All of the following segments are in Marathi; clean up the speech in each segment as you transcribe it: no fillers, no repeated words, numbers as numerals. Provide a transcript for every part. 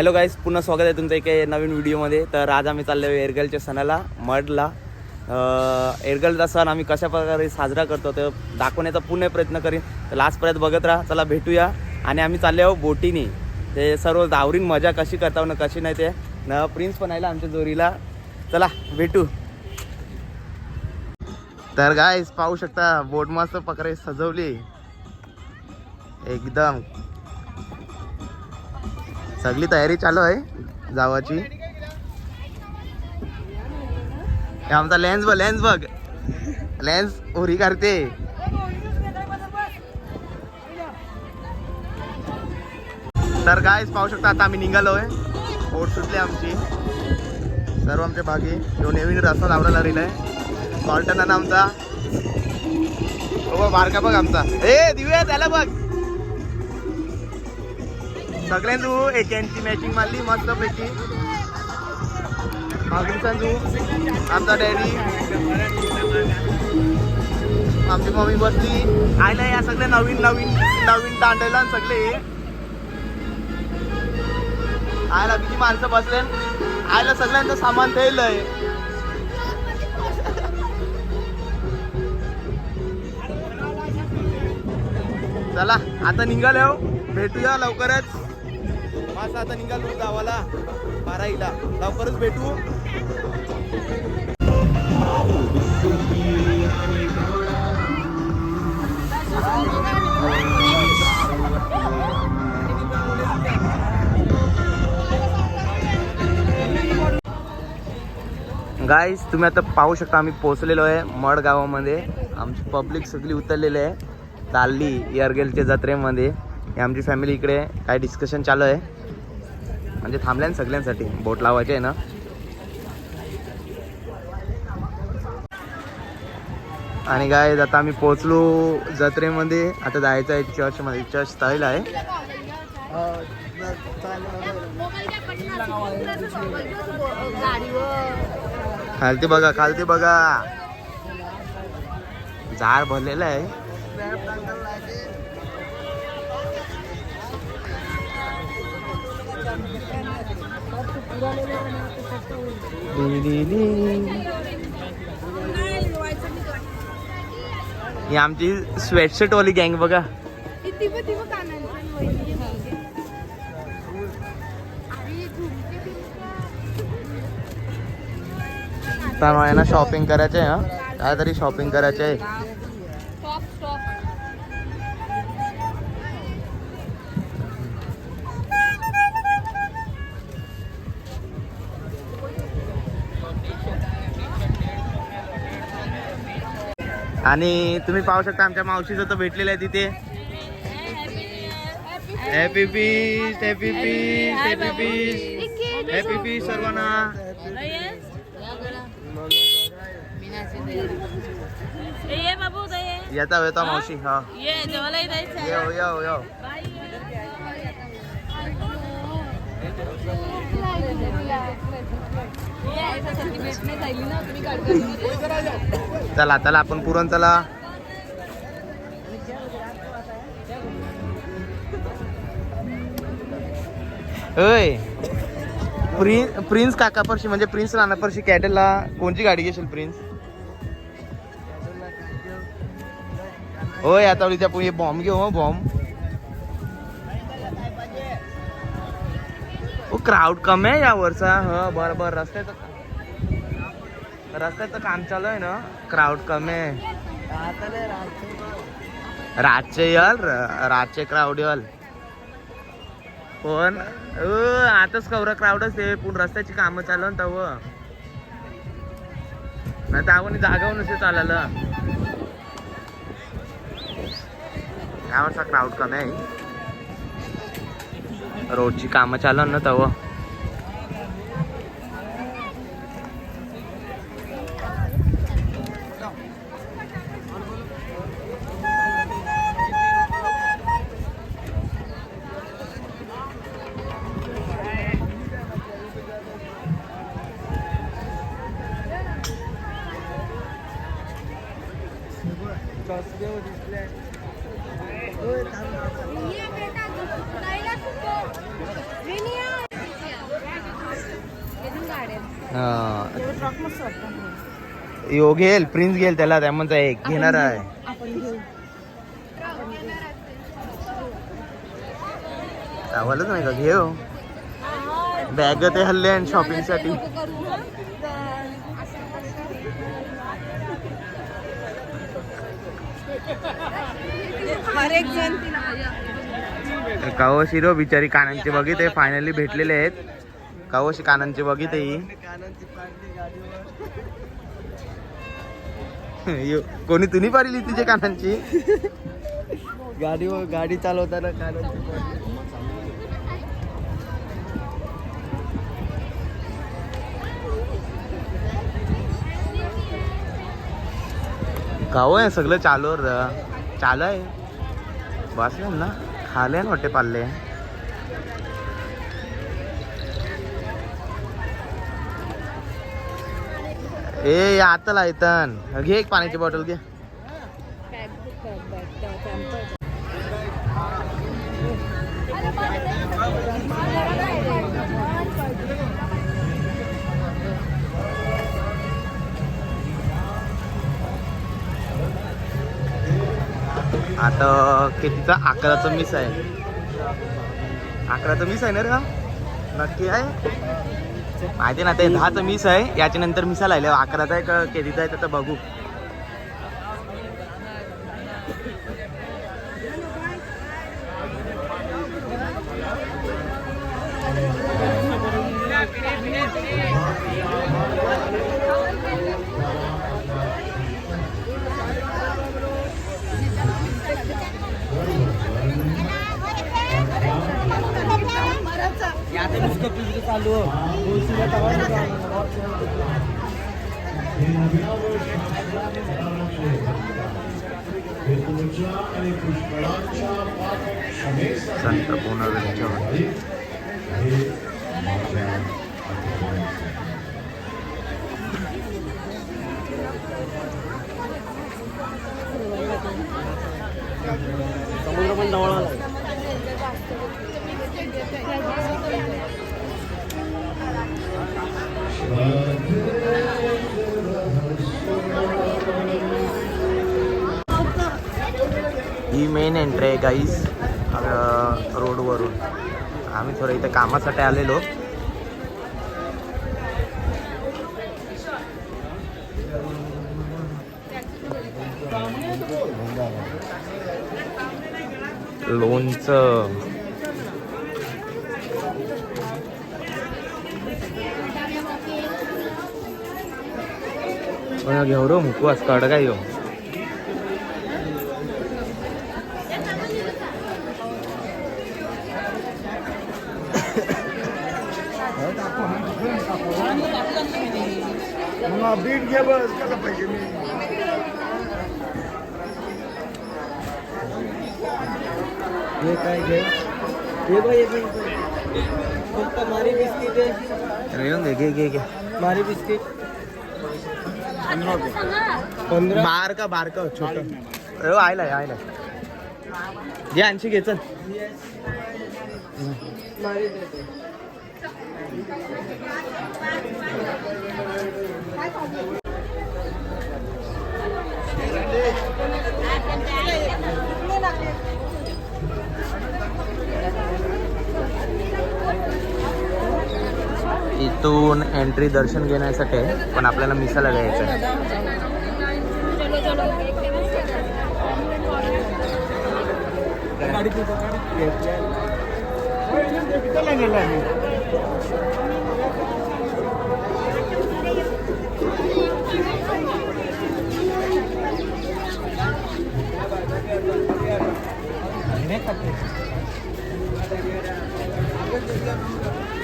हॅलो गाईस, पुन्हा स्वागत आहे तुमचं एका नवीन व्हिडिओमध्ये. तर आज आम्ही चाललो आहे एरगलच्या सणाला, मडला. एरगलचा सण आम्ही कशा प्रकारे साजरा करतो ते दाखवण्याचा पूर्ण प्रयत्न करीन. तर लास्टपर्यंत बघत राहा. चला भेटूया. आणि आम्ही चालले आहोत बोटीने. ते सर्व धावरीन मजा कशी करता ना कशी नाही ते न प्रिन्स पण आयला आमच्या जोरीला. चला भेटू. तर गाईस पाहू शकता बोट मस्त प्रकारे सजवली एकदम. सगळी तयारी चालू आहे जावाची. आमचा लेन्स बघ लेन्स उरी करते. तर गाईस पाहू शकता आता आम्ही निघालोय. बोट सुटली आमची. सर्व आमचे भागी जो नवीन रस्ता लावला रिलाय कॉल्टन आमचा. हो बारका बघ आमचा. ए दिव्या त्याला बघ. सगळ्यांजू एकांची मॅचिंग मारली मस्त पैकी. आमचा डॅडी आमची मम्मी बसली. आयला या सगळे नवीन नवीन नवीन तांडेला सगळे आयला किती माणसं बसले. आयला सगळ्यांचं सामान ठेवलंय. चला आता निघालो, भेटूया लवकरच. मस्त आता निघालो गावाला 12ला. लवकरच भेटू. गाईस तुम्ही आता पाहू शकता आम्ही पोहोचलेलो आहे मड गावामध्ये. आमची पब्लिक सगळी उतरलेली आहे, चालली एरगलच्या जत्रेमध्ये. हे आमची फॅमिली इकडे काय डिस्कशन चालू आहे, म्हणजे थांबल्या सगळ्यांसाठी बोट लावायचे आहे ना. आणि गाय आता आम्ही पोहोचलो जत्रेमध्ये. आता जायचं आहे चर्चमध्ये. चर्च स्थळ आहे. खालती बघा झाड भरलेलं आहे. ही आमची स्वेटशर्ट वाली गँग बघा. ना शॉपिंग करायचं आहे. हा काहीतरी शॉपिंग करायचं आहे. आणि तुम्ही पाहू शकता आमच्या मावशीचं तर भेटलेलं आहे तिथे. Happy peace happy peace happy peace happy peace सर्वांना. येता मावशी. हा यो चला चला आपण पुरण चला. होय प्रिन्स काका परशी म्हणजे प्रिन्स नाना परशी कॅटलला कोणची गाडी घेशील प्रिन्स? होय आता उद्या पुढे बॉम्ब घेऊ. बॉम्ब क्राऊड कमी आहे या वर्षा. ह बरोबर. रस्त्याचं काम चालू आहे ना. क्राऊड कमी आहे. रातचे क्राऊड याल पण आताच कवरा क्राऊडच आहे. पण रस्त्याची कामं चालू ना तव नाही तर आपण जागा नसते चालायला. यावरचा क्राऊड कमी आहे. रोडची कामं चालू ना तव. हा. यो घेल प्रिन्स घेल त्याला त्यामध्ये एक घेणार आहे. आवडलंच नाही का घेऊ बॅग ते हल्ले आणि शॉपिंग साठी. कावशी रो बिचारी कानांचे बघित फायनली भेटलेले आहेत. कावशी कानांचे बघित कोणी तुम्ही पाहिली तिचे कानांची गाडीवर गाडी चालवताना कानांची गाव आहे सगळं चालू चालू आहे. बसले ना खाले ना वाटे पाल्ले. ए आता इथन घे एक पाण्याची बॉटल घे. आता कितीचा 11चा मिस आहे. 11चा मिस आहे ना रे हा नक्की आहे माहिती ना. ते 10चा मिस आहे. याच्या नंतर मिसा लागले 11चा आहे का कितीचा आहे तर बघू. चालू संत पुनर्विचार समुद्र पण जवळ आला. ही मेन एंट्री आहे गाईस रोडवरून. आम्ही थोडं इथे कामासाठी आलेलो. लोणचं घेऊ रो मुकवास काढ काय घेऊ. बीट घे बस कसा पाहिजे मी हे काय घे हे बाई फक्त मारी बिस्किट आहे. येऊन दे घे घे घे मारी बिस्किट 15 बार का छोट आयला आयला घे 80 घे चल. इथून एंट्री दर्शन घेण्यासाठी आहे, पण आपल्याला मिसाला घ्यायचं आहे.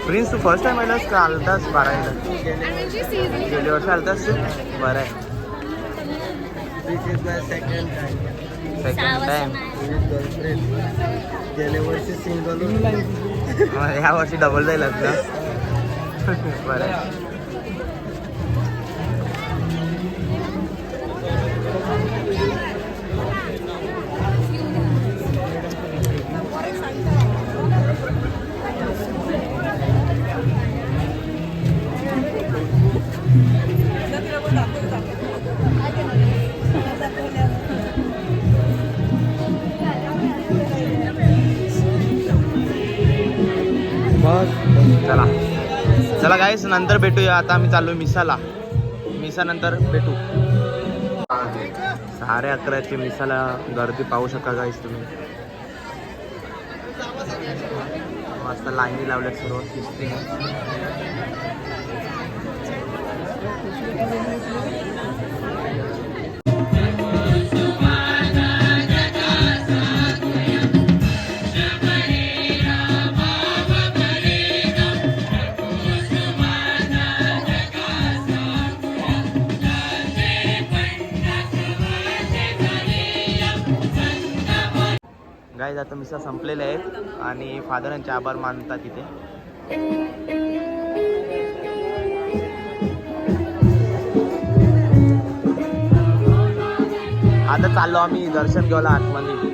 प्रिन्स तू फर्स्ट टाइम आलास का आलतास 12ला? गेल्या वर्षी आलतास तू? बरं आहे. Second time. गेल्या वर्षी सिंगल ह्या वर्षी डबल जाईल ना. बरं आहे. चला गाईस नंतर भेटूया. आता आम्ही चाललोय मिसाला. मिसा नंतर भेटू. 11:30 मिसाला गर्दी पाहू शका गाईस तुम्ही. मस्त लाईनी लावल्यात सर्व शिस्तीने. गाईज आता मिसा संपलेल्या आहेत आणि फादरांचे आभार मानतात तिथे. आता चाललो आम्ही दर्शन घ्यायला आतमध्ये.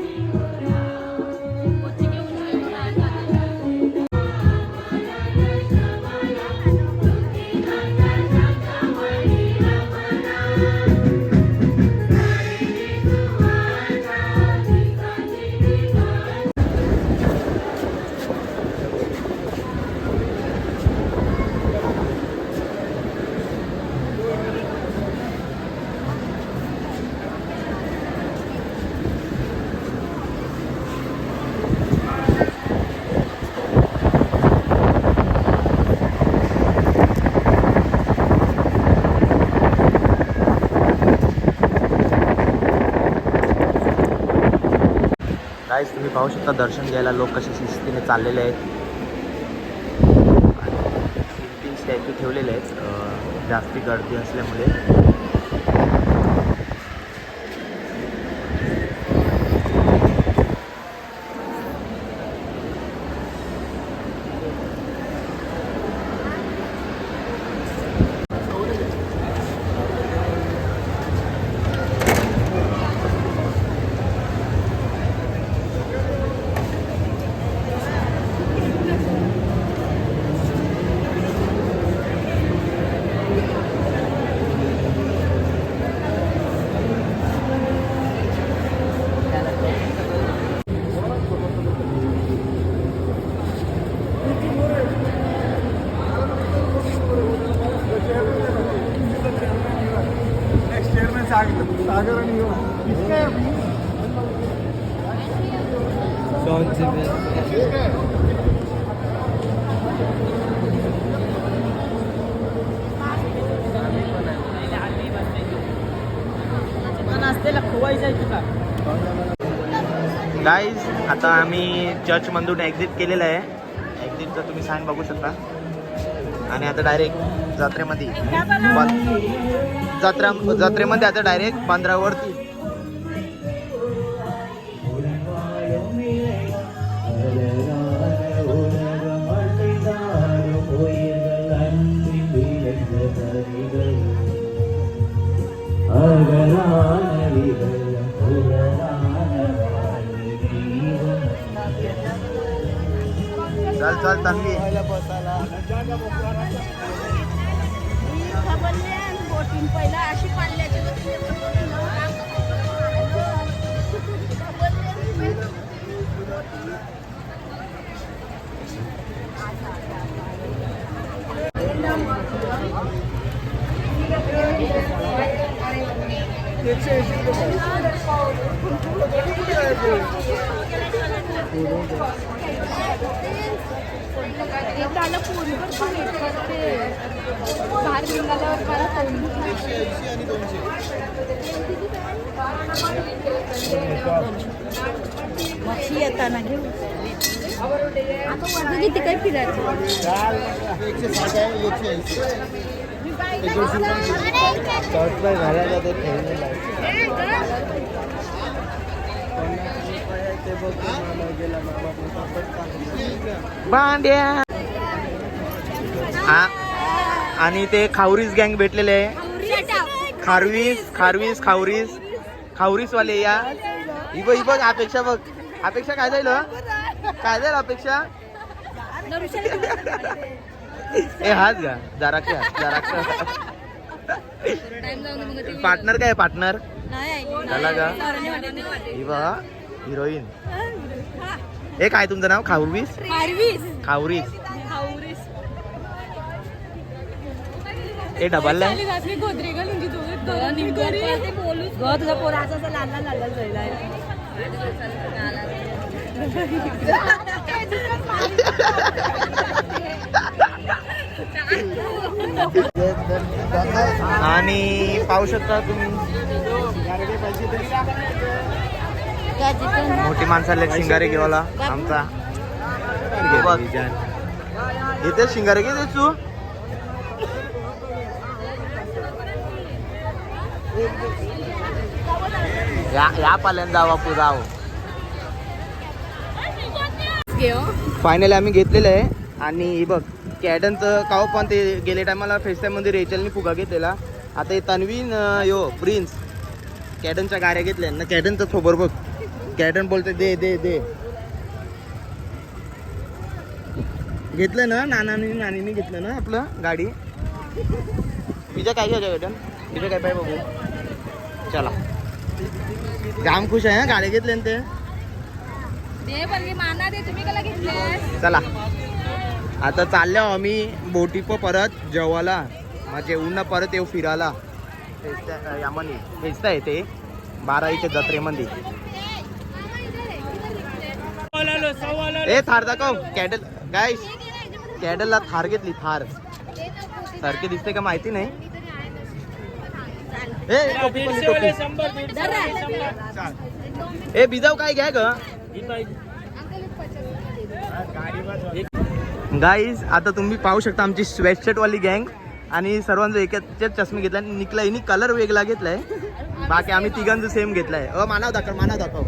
गाईस तुम्ही पाहू शकता दर्शन घ्यायला लोक कसे शिस्तीने चाललेले आहेत. 3 स्टॅच्यू ठेवलेले आहेत जास्ती गर्दी असल्यामुळे. गाईज आता आम्ही चर्च मधून एक्झिट केलेलं आहे. एक्झिटचा तुम्ही साईन बघू शकता. आणि आता डायरेक्ट जत्रेमध्ये जत्रेमध्ये आता डायरेक्ट बंदरावरती. चल चल तन्वी. पहिला अशी पाल्याची येताना घेऊ. आता किती काय फिरायचं. बांड्या आणि ते खावरीस गँग भेटलेले आहे. खावरीस वाले या. ही बघ अपेक्षा बघ. अपेक्षा काय जाईल अपेक्षा. ए हाच का जरा पार्टनर काय पार्टनर झाला का. ही बघा हिरोईन. हे काय तुमचं नाव. खावरीस. ए डबल आहे तुझा पोराचा असं लाल लाल लाल झालेला आणि पाहू शकता तुम्ही मोठी माणसाला शिंगारे घेवाला आमचा इथे शिंगारे घे तू या पाल्यान जावा पुराव फायनली आम्ही घेतलेलं आहे. आणि हे बघ कॅडनचं काव पण ते गेल्या टायमाला फेस्ट टाईममध्ये रेचलनी फुगा घेतलेला. आता हे तन्वीन यो प्रिन्स कॅडनच्या गाड्या घेतल्या ना. कॅडनचं सोबर बघ कॅडन बोलते दे दे दे घेतलं ना नानीने घेतलं ना आपलं गाडी. तुझं काय घ्यायचं कॅडन तुझं काय पाहिजे बघू. चला जाम खुश आहे ना गाड्या घेतल्या ते. चला आता चाललो आम्ही बोटी परत जेवायला म्हणजे ऊन परत येऊ फिरायला. यामध्ये फेस्ता येते 12च्या जत्रेमध्ये. ए थार दाखव कॅडल गाईस. कॅडलला थार घेतली थार सारखे दिसते का माहिती नाही. ए बिजाव काय घ्या ग गाईज. आता तुम्ही पाहू शकता आमची स्वेटशर्ट वाली गँग आणि सर्वांचा एकच चष्मे घेतला. निकला हिनी कलर वेगळा घेतलाय बाकी आम्ही तिघांचं सेम घेतलाय. मानव दाखव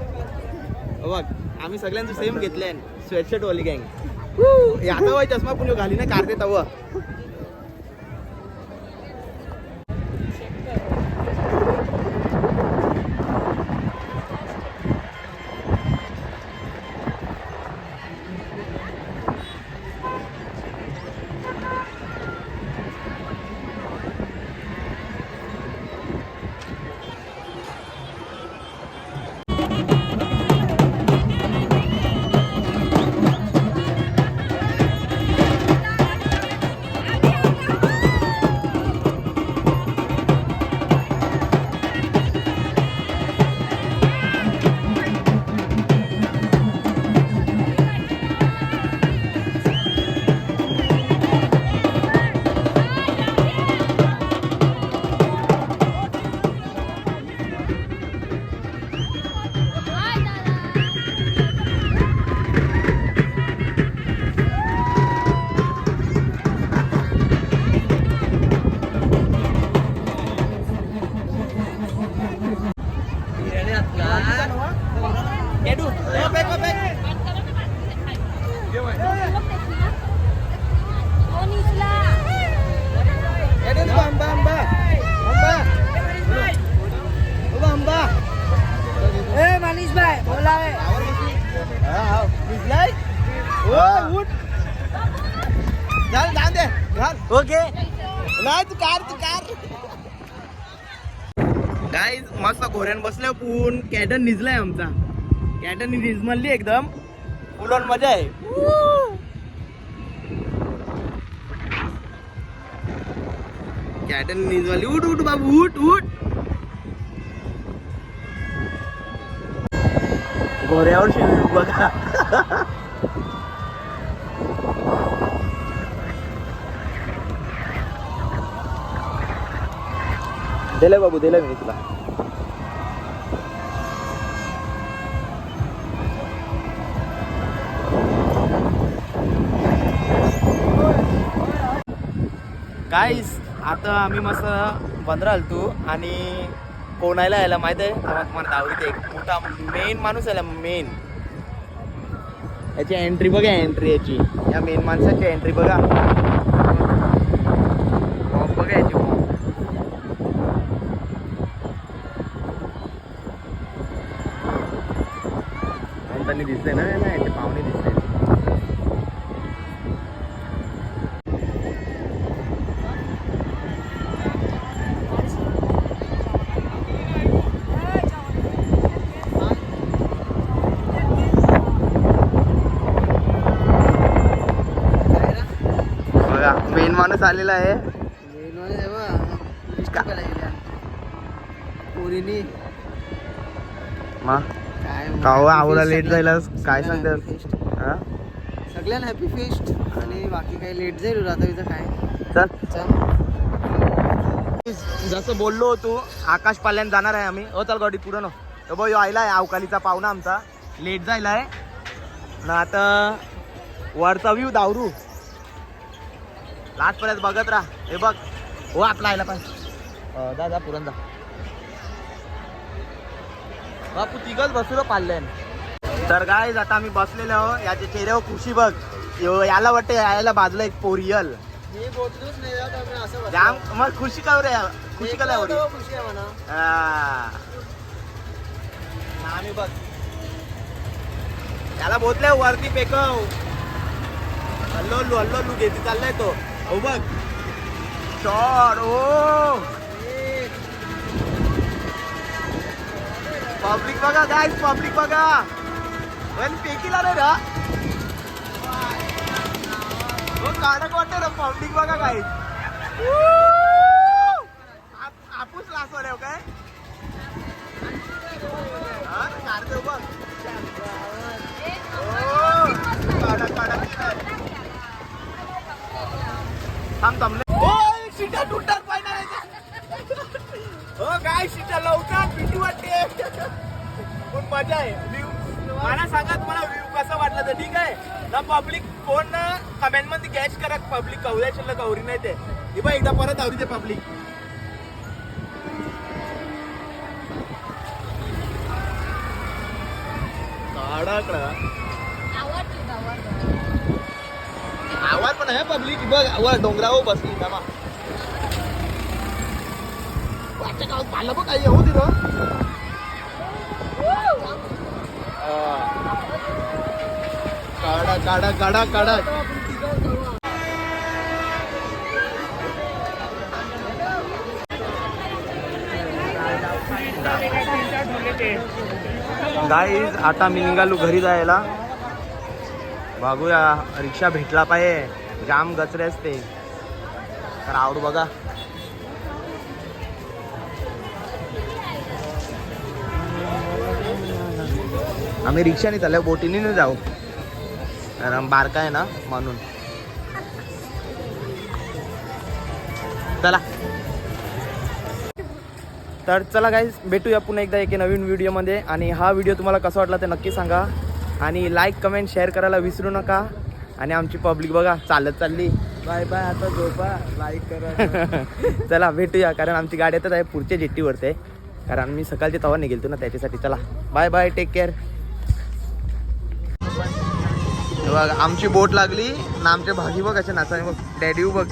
बघ आम्ही सगळ्यांचं सेम घेतलंय स्वेटशर्ट वाली गँग. आता वय चष्मा पुणे घाली नाही कारते तव. ओके नाही तू कार गाईज मस्त घोऱ्यान बसल्या पून. कॅटन निजलाय आमचा. कॅटन निजमली एकदम फुल ऑन मजा आहे. कॅटन निजवाली. उठ उठ बाबू उठ उठ. घोऱ्यावर शिव बघा. दिलंय बाबू दिलंय मी तुला. गाईस आता आम्ही मस्त बंदरा आलतो आणि कोणाला यायला माहित आहे तुम्हाला दावरीत एक मोठा मेन माणूस आला. मेन याची एंट्री बघा. एंट्री याची या मेन माणसाची एंट्री बघा. बघा याची दिसते ना याचे पाहुणे दिसते. बघा मेन माणूस आलेला आहे. पोरीनी मा काय कावा आवडा लेट जायला काय सांगतात हा? सगळ्यांना हॅपी फेस्ट आणि बाकी काही लेट जाईल राधावीचं काय चल चल जसं बोललो होतो आकाश पाल्यान जाणार आहे आम्ही चल गाडी पुढं तो बघ आयला आहे अवकालीचा पाहुणा आमचा लेट जायला आहे ना आता वरचा व्ह्यू दावरू लास्टपर्यंत बघत राहा हे बघ हो आपला आयला पाहिजे जा पुरण जा बापू तिघच बसलो पाल्यान तर काय आता आम्ही बसलेलो आहो याच्या चेहऱ्यावर खुशी बघ याला वाटतं यायला बाजूला एक पोरियल मी बोललोच नाही असं जाम मग खुशी का रे खुशी का एवढी खुशी आहे म्हणा आम्ही बघ त्याला बोलले वरती पेकव हल्लो घेते चाललाय तो हो बघ शॉट ओ पब्लिक बघा गाईस पब्लिक बघा पण पेकीला रे ना काढक वाटतं ना पब्लिक बघा गाईस आपूच लासवर आहे काय काढतो बघ शिटा तुटतात पाहिजे हो काय शिटा लवकर भीती वाटते पण मजा आहे मला सांगा तुम्हाला व्ह्यू कसा वाटला तर ठीक आहे ना पब्लिक कोण ना कमेंट मध्ये गॅस करा पब्लिक कवऱ्या शिल्लक कवरी नाही ते बघ एकदा परत आवडीचे पब्लिक आवाज पण आहे पब्लिक बघ वर डोंगरावर बसली का पाहिलं बघ काही येऊ दिलं काढा गाईज आता मी निघालो घरी जायला बघूया रिक्षा भेटला पाहिजे जाम गचरे असते तर आवड बघा आम्ही रिक्षाने चाललो बोटीने नाही जाऊ कारण बारका आहे ना म्हणून चला तर चला गाईज भेटूया पुन्हा एकदा एक नवीन व्हिडिओमध्ये आणि हा व्हिडिओ तुम्हाला कसा वाटला ते नक्की सांगा आणि लाईक कमेंट शेअर करायला विसरू नका आणि आमची पब्लिक बघा चालत चालली बाय बाय आता झोपा लाईक करा चला भेटूया कारण आमची गाडी येतच आहे पुढच्या जेट्टीवरती आहे कारण मी सकाळची तवा निघेलतो ना त्याच्यासाठी चला बाय बाय टेक केअर बघ आमची बोट लागली ना आमच्या भागी बघ असे नाचाने बघ डॅडी बघ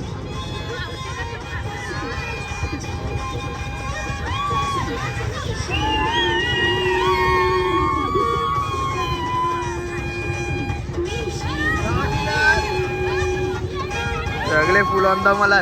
सगळे फुल ऑन द मला